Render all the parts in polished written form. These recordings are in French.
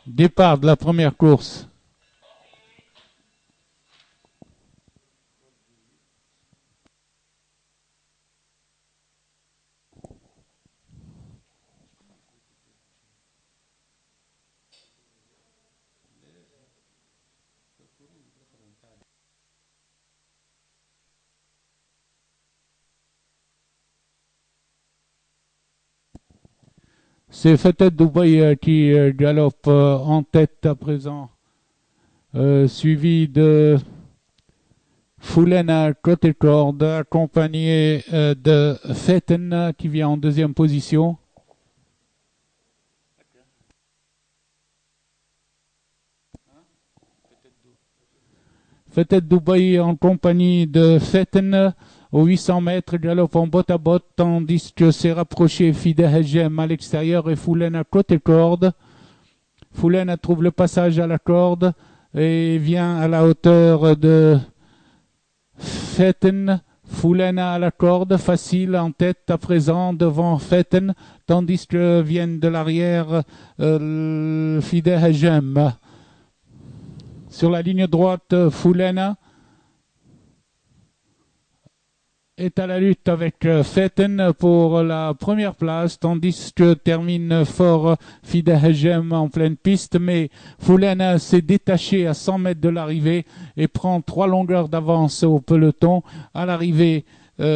Départ de la première course. C'est Fateh Dubaï qui galope en tête à présent, suivi de Foulaine côté corde, accompagné de Fetten qui vient en deuxième position. Fateh Dubaï en compagnie de Fetten aux 800 mètres, galope en botte à botte, tandis que s'est rapproché Fide Hajem à l'extérieur et Foulaine à côté corde. Foulaine trouve le passage à la corde et vient à la hauteur de Fetten. Foulaine à la corde, facile en tête à présent devant Fetten, tandis que viennent de l'arrière Fide Hajem. Sur la ligne droite, Foulaine est à la lutte avec Fetten pour la première place, tandis que termine fort Fide Hajem en pleine piste, mais Foulaine s'est détaché à 100 mètres de l'arrivée et prend 3 longueurs d'avance au peloton. À l'arrivée,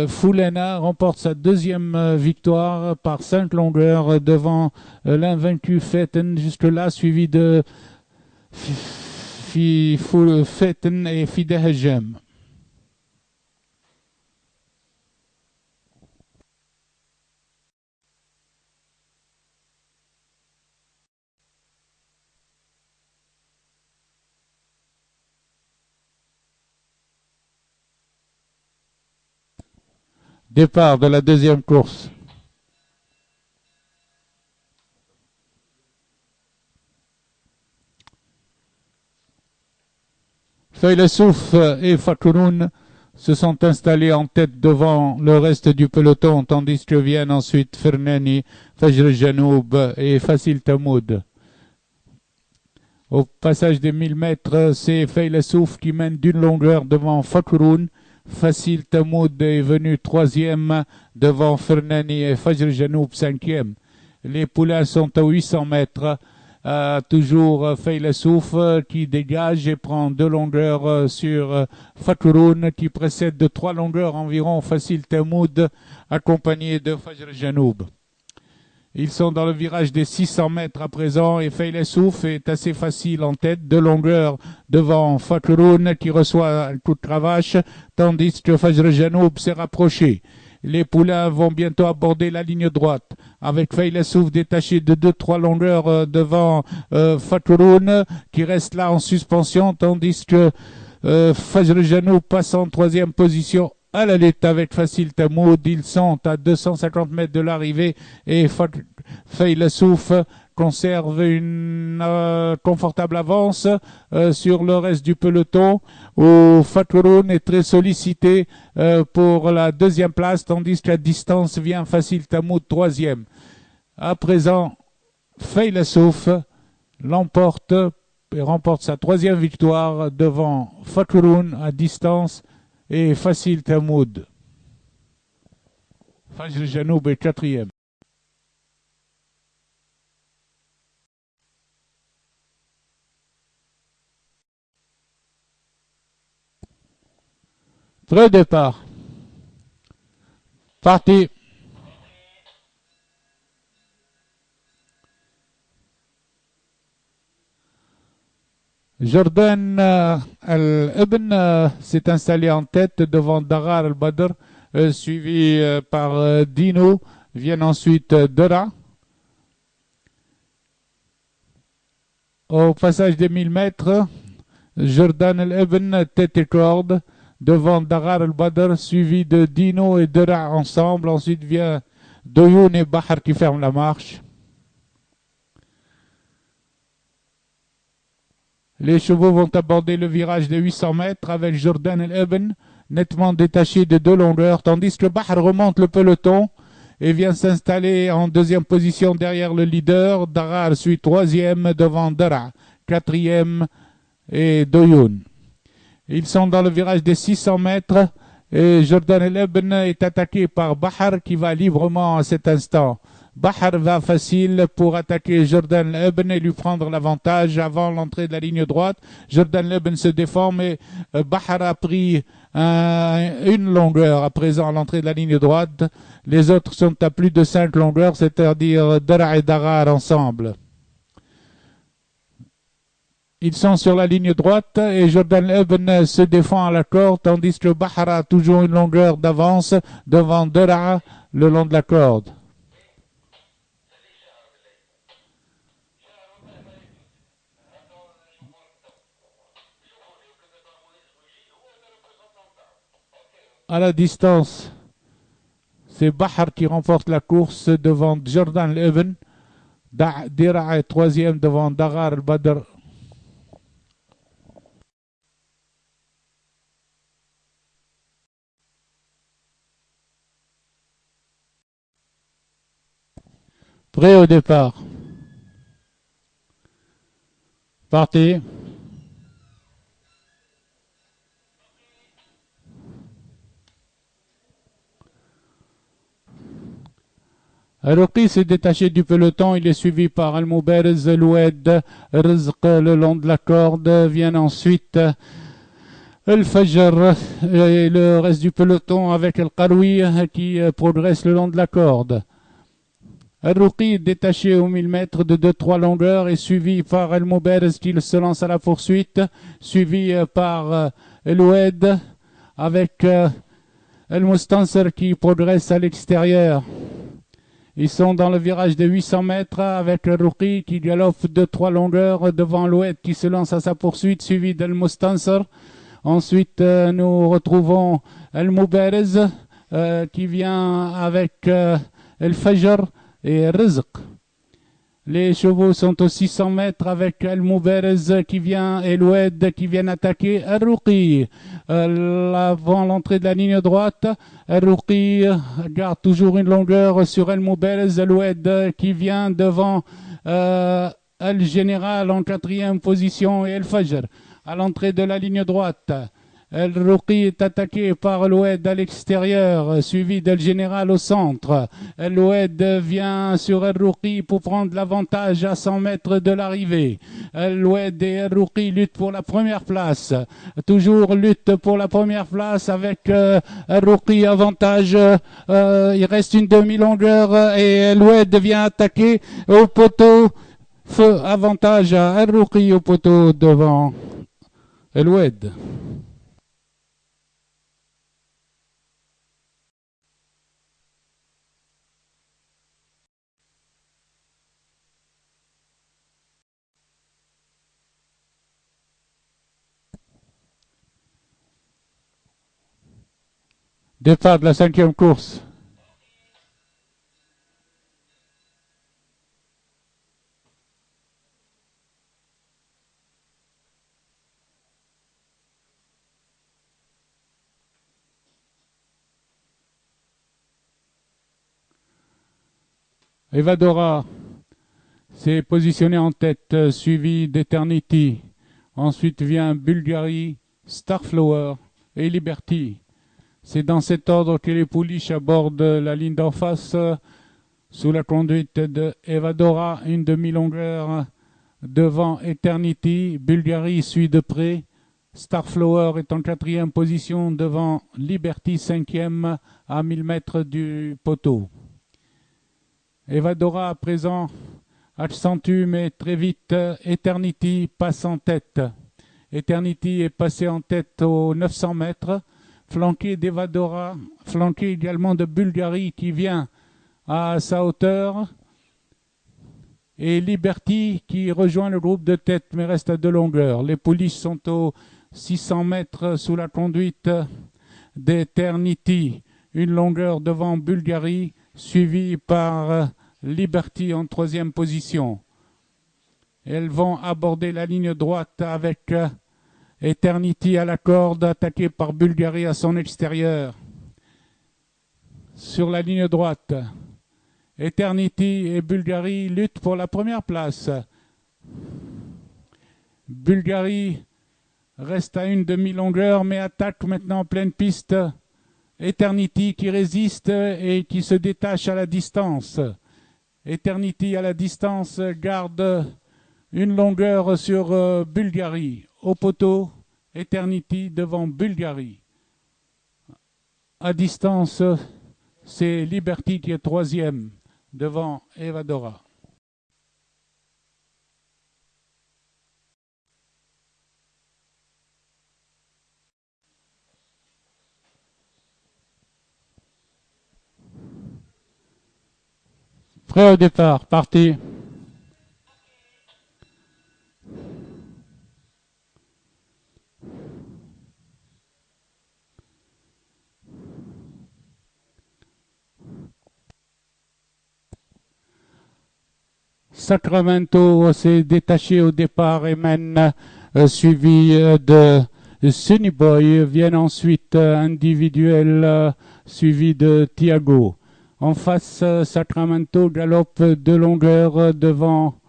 Foulaine remporte sa deuxième victoire par 5 longueurs devant l'invaincu Fetten, jusque-là suivi de Fetten et Fide Hajem. Départ de la deuxième course. Feilesouf et Fakouroun se sont installés en tête devant le reste du peloton, tandis que viennent ensuite Fernani, Fajr Janoub et Fasil Tamoud. Au passage des 1000 mètres, c'est Feilesouf qui mène d'une longueur devant Fakouroun. Fasil Tamoud est venu troisième devant Fernani et Fajr Janoub cinquième. Les poulains sont à 800 mètres. Toujours Feilesouf qui dégage et prend 2 longueurs sur Fakouroun qui précède de 3 longueurs environ Fasil Tamoud accompagné de Fajr Janoub. Ils sont dans le virage des 600 mètres à présent et Feilesouf est assez facile en tête, 2 longueurs devant Fakouroun qui reçoit un coup de cravache, tandis que Fajr Janoub s'est rapproché. Les poulains vont bientôt aborder la ligne droite, avec Feilesouf détaché de 2-3 longueurs devant Fakouroun qui reste là en suspension, tandis que Fajr Janoub passe en troisième position à la lutte avec Fasil Tamoud. Ils sont à 250 mètres de l'arrivée et Feilesouf conserve une confortable avance sur le reste du peloton où Fakouroun est très sollicité pour la deuxième place, tandis qu'à distance vient Fasil Tamoud troisième. À présent, Feilesouf l'emporte et remporte sa troisième victoire devant Fakouroun à distance et Fasil Tamoud. Fajr Janoub est quatrième. Pré-départ. Parti. Jordan Al-Ibn s'est installé en tête devant Darar Al-Badr, suivi par Dino. Viennent ensuite Dora. Au passage des 1000 mètres, Jordan Al-Ibn tête et corde devant Darar Al-Badr, suivi de Dino et Dora ensemble. Ensuite vient Doyoun et Bahar qui ferment la marche. Les chevaux vont aborder le virage de 800 mètres avec Jordan El-Ebn nettement détaché de 2 longueurs, tandis que Bahar remonte le peloton et vient s'installer en deuxième position derrière le leader. Darar suit troisième devant Dara, quatrième et Doyoun. Ils sont dans le virage des 600 mètres et Jordan El Ebn est attaqué par Bahar qui va librement à cet instant. Bahar va facile pour attaquer Jordan El Ebn et lui prendre l'avantage avant l'entrée de la ligne droite. Jordan El Ebn se déforme et Bahar a pris une longueur à présent à l'entrée de la ligne droite. Les autres sont à plus de 5 longueurs, c'est-à-dire Dara et Darar ensemble. Ils sont sur la ligne droite et Jordan Ebn se défend à la corde, tandis que Bahar a toujours une longueur d'avance devant Dara le long de la corde. À la distance, c'est Bahar qui remporte la course devant Jordan Ebn. Dara est troisième devant Darar al-Badr. Prêt au départ. Parti. Al-Ruqi s'est détaché du peloton, il est suivi par Al-Mubarez, Al-Oued, Rizq le long de la corde, viennent ensuite Al-Fajr et le reste du peloton avec Al-Qaroui qui progresse le long de la corde. Al-Ruqi détaché au 1000 mètres de 2-3 longueurs et suivi par Al-Mubarez qui se lance à la poursuite, suivi par Al-Oued avec Al-Mustansir qui progresse à l'extérieur. Ils sont dans le virage de 800 mètres avec Al-Ruqi qui galope 2-3 longueurs devant Al-Oued qui se lance à sa poursuite, suivi d'Al-Mustansir. Ensuite, nous retrouvons Al-Mubarez qui vient avec Al-Fajr et Rizq. Les chevaux sont aux 600 mètres avec Al-Mubarez qui vient et Al-Oued qui viennent attaquer Al-Ruqi. Avant l'entrée de la ligne droite, Al-Ruqi garde toujours une longueur sur Al-Mubarez. Al-Oued qui vient devant Al-Général en quatrième position et Al-Fajr. À l'entrée de la ligne droite, Al-Ruqi est attaqué par Al-Oued à l'extérieur, suivi d'Al-Général au centre. Al-Oued vient sur Al-Ruqi pour prendre l'avantage à 100 mètres de l'arrivée. Al-Oued et Al-Ruqi luttent pour la première place. Toujours lutte pour la première place avec Al-Ruqi avantage. Il reste une demi-longueur et Al-Oued vient attaquer au poteau. Feu avantage à Al-Ruqi au poteau devant Al-Oued. Départ de la 5e course. Evadora s'est positionné en tête, suivi d'Eternity. Ensuite vient Bulgarie, Starflower et Liberty. C'est dans cet ordre que les pouliches abordent la ligne d'en face sous la conduite de Evadora, une demi-longueur devant Eternity. Bulgarie suit de près. Starflower est en 4e position devant Liberty, 5e à 1000 mètres du poteau. Evadora à présent accentue mais très vite Eternity passe en tête. Eternity est passé en tête aux 900 mètres, flanqué d'Evadora, flanqué également de Bulgarie qui vient à sa hauteur, et Liberty qui rejoint le groupe de tête mais reste à 2 longueurs. Les pouliches sont aux 600 mètres sous la conduite d'Eternity, une longueur devant Bulgarie, suivi par Liberty en 3e position. Elles vont aborder la ligne droite avec Eternity à la corde, attaquée par Bulgarie à son extérieur. Sur la ligne droite, Eternity et Bulgarie luttent pour la première place. Bulgarie reste à une demi-longueur mais attaque maintenant en pleine piste. Eternity qui résiste et qui se détache à la distance. Eternity à la distance garde une longueur sur Bulgarie. Au poteau, Eternity devant Bulgarie. À distance, c'est Liberty qui est troisième devant Evadora. Prêt au départ, parti. Sacramento s'est détaché au départ et mène, suivi de Sunny Boy. Viennent ensuite individuel suivi de Thiago. En face, Sacramento galope de longueur devant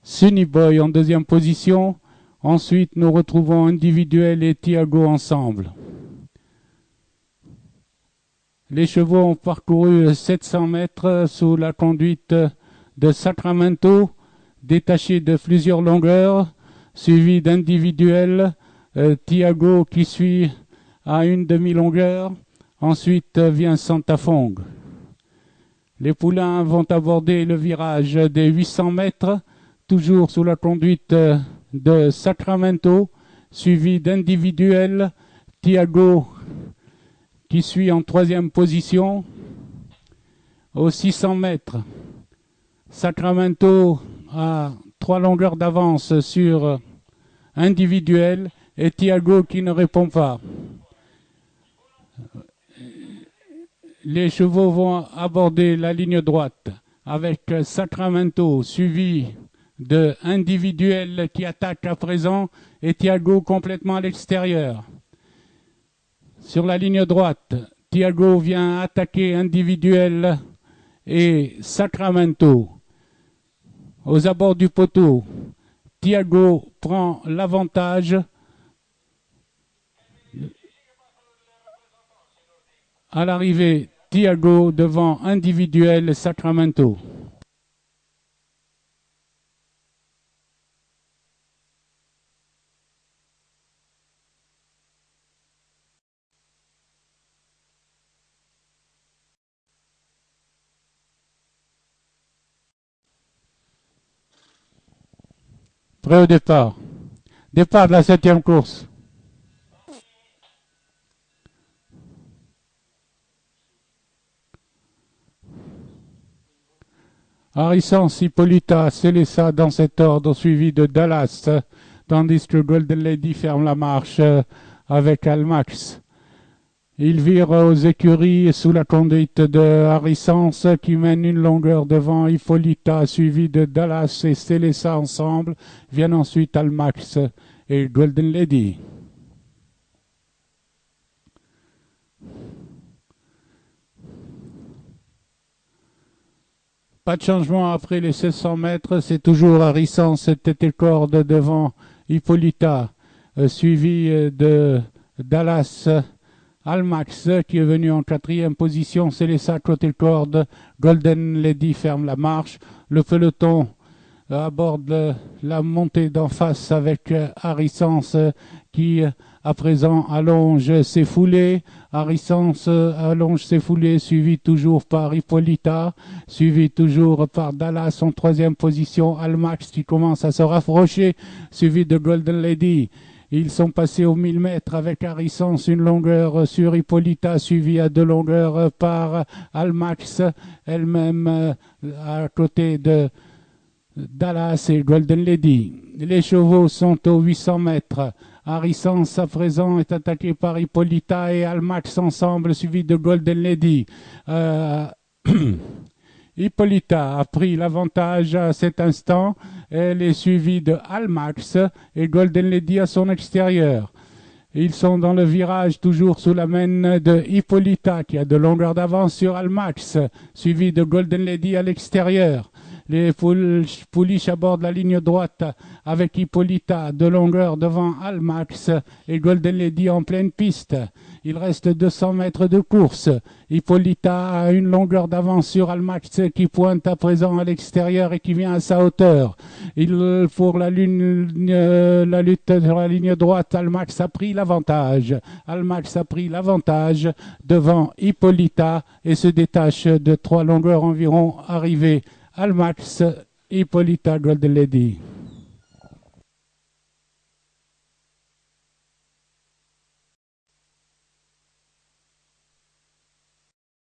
Sunny Boy en deuxième position. Ensuite, nous retrouvons individuel et Thiago ensemble. Les chevaux ont parcouru 700 mètres sous la conduite de Sacramento, détaché de plusieurs longueurs, suivi d'individuels, Thiago qui suit à une demi-longueur. Ensuite vient Santa Fong. Les poulains vont aborder le virage des 800 mètres, toujours sous la conduite de Sacramento, suivi d'individuels, Thiago qui suit en troisième position. Aux 600 mètres, Sacramento a 3 longueurs d'avance sur individuel et Thiago qui ne répond pas. Les chevaux vont aborder la ligne droite avec Sacramento suivi de individuel qui attaque à présent et Thiago complètement à l'extérieur. Sur la ligne droite, Thiago vient attaquer individuel et Sacramento. Aux abords du poteau, Thiago prend l'avantage. À l'arrivée, Thiago devant individuel et Sacramento. Prêt au départ. Départ de la 7e course. Harrison, Hippolyta, Célessa dans cet ordre, suivi de Dallas, tandis que Golden Lady ferme la marche avec Almax. Il vire aux écuries sous la conduite de Harrison qui mène une longueur devant Hippolyta, suivi de Dallas et Célessa ensemble. Viennent ensuite Almax et Golden Lady. Pas de changement après les 1600 mètres, c'est toujours Harrison, tête et corde devant Hippolyta, suivi de Dallas. Almax qui est venu en 4e position, Célessa côté corde, Golden Lady ferme la marche. Le peloton aborde la montée d'en face avec Harrison qui à présent allonge ses foulées. Harrison allonge ses foulées, suivi toujours par Hippolyta, suivi toujours par Dallas en 3e position. Almax qui commence à se rapprocher, suivi de Golden Lady. Ils sont passés aux 1000 mètres avec Harrison, une longueur sur Hippolyta, suivie à 2 longueurs par Almax, elle-même à côté de Dallas et Golden Lady. Les chevaux sont aux 800 mètres. Harrison, à présent, est attaqué par Hippolyta et Almax ensemble, suivi de Golden Lady. Hippolyta a pris l'avantage à cet instant. Elle est suivie de Almax et Golden Lady à son extérieur. Ils sont dans le virage, toujours sous la main de Hippolyta, qui a de longueur d'avance sur Almax, suivi de Golden Lady à l'extérieur. Les pouliches abordent la ligne droite avec Hippolyta de longueur devant Almax et Golden Lady en pleine piste. Il reste 200 mètres de course. Hippolyta a une longueur d'avance sur Almax qui pointe à présent à l'extérieur et qui vient à sa hauteur. Pour la lutte sur la ligne droite, Almax a pris l'avantage. Almax a pris l'avantage devant Hippolyta et se détache de 3 longueurs environ arrivées. Almax, Hippolyta, Golden Lady.